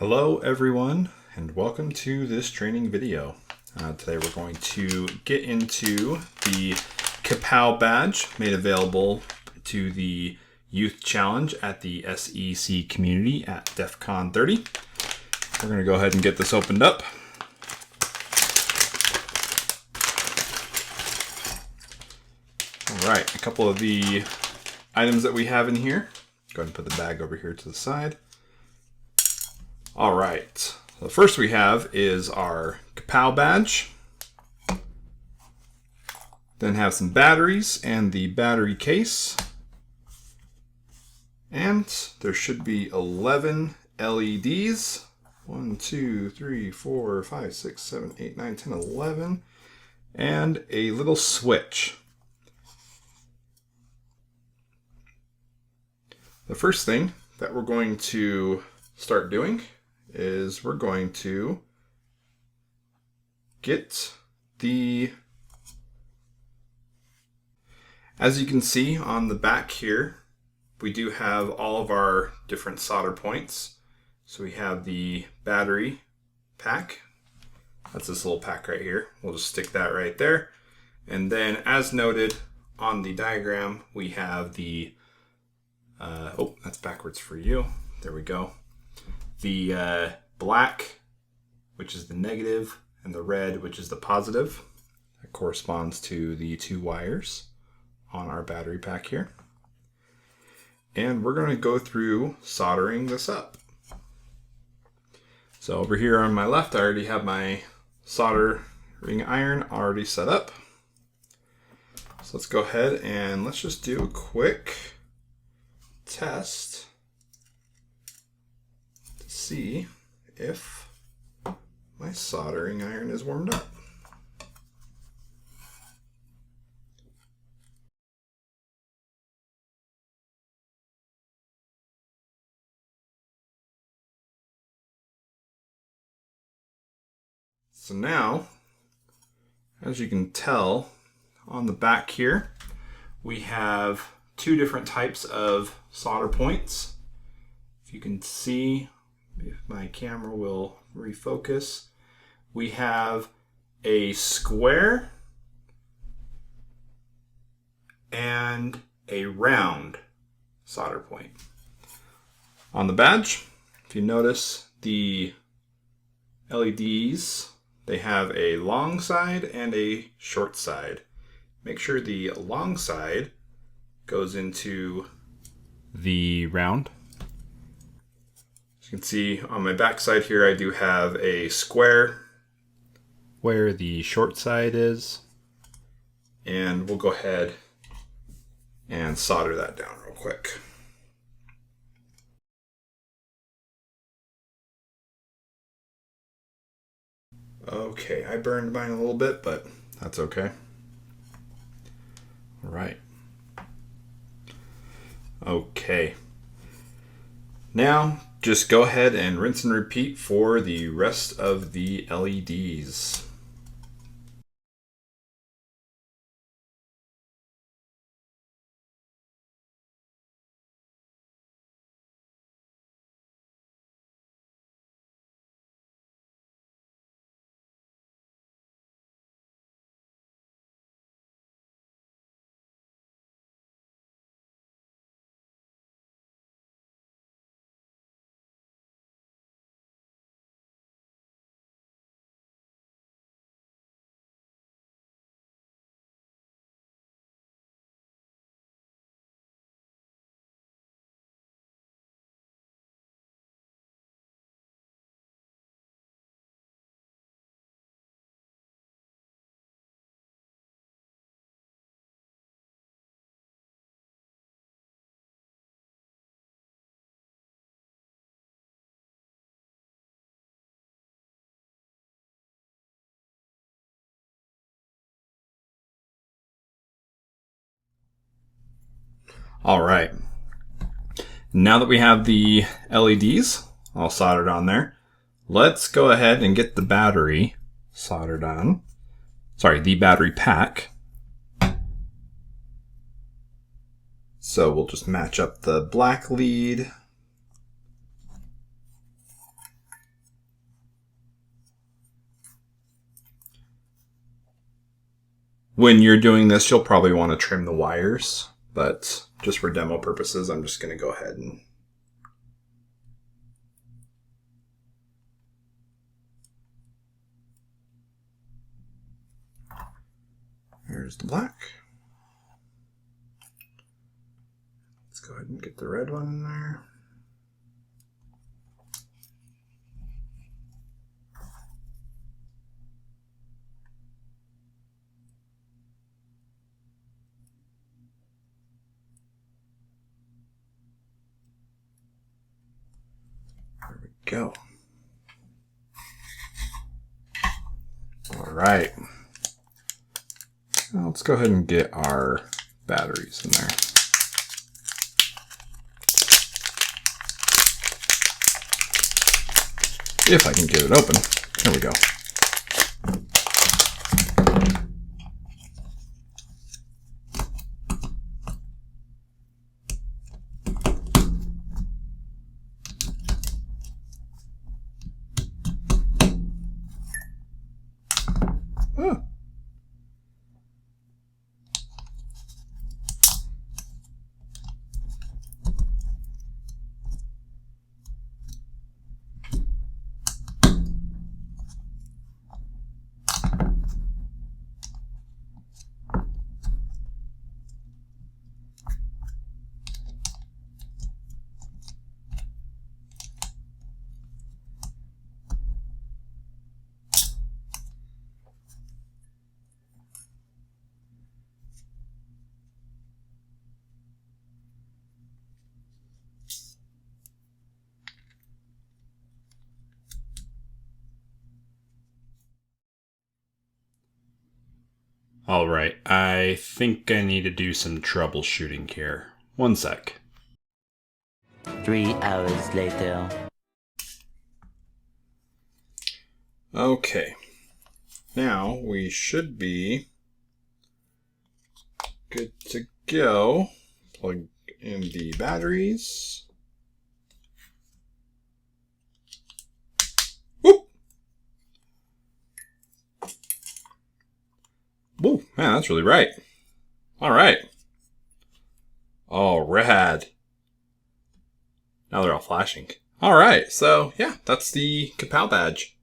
Hello everyone, and welcome to this training video. Today we're going to get into the KAPOW badge made available to the Youth Challenge at the SEC community at DEF CON 30. We're going to go ahead and get this opened up. All right, a couple of the items that we have in here. Go ahead and put the bag over here to the side. All right, the first we have is our KAPOW badge. Then have some batteries and the battery case. And there should be 11 LEDs. 1, 2, 3, 4, 5, 6, 7, 8, 9, 10, 11. And a little switch. The first thing that we're going to start doing is we're going to get as you can see on the back here, we do have all of our different solder points. So we have the battery pack. That's this little pack right here. We'll just stick that right there. And then as noted on the diagram, we have the, oh, that's backwards for you. There we go. The black, which is the negative, and the red, which is the positive. That corresponds to the two wires on our battery pack here. And we're going to go through soldering this up. So over here on my left, I already have my soldering iron already set up. So let's go ahead and let's just do a quick test to see if my soldering iron is warmed up. So now, as you can tell on the back here, we have two different types of solder points. If you can see, if my camera will refocus, we have a square and a round solder point. On the badge, if you notice the LEDs, they have a long side and a short side. Make sure the long side goes into the round. As you can see on my back side here, I do have a square where the short side is. And we'll go ahead and solder that down real quick. Okay, I burned mine a little bit, but that's okay. All right. Okay. Now, just go ahead and rinse and repeat for the rest of the LEDs. All right. Now that we have the LEDs all soldered on there, let's go ahead and get the battery soldered on. Sorry, the battery pack. So we'll just match up the black lead When you're doing this, you'll probably want to trim the wires, but just for demo purposes, I'm just going to go ahead and there's the black. Let's go ahead and get the red one in there. There we go. All right. Now let's go ahead and get our batteries in there. If I can get it open. There we go. Oh. All right, I think I need to do some troubleshooting here. One sec. 3 hours later. Okay. Now we should be good to go. Plug in the batteries. Whoop! Whoa, man, that's really bright. All right. Oh, rad. Now they're all flashing. All right, so yeah, that's the KAPOW badge.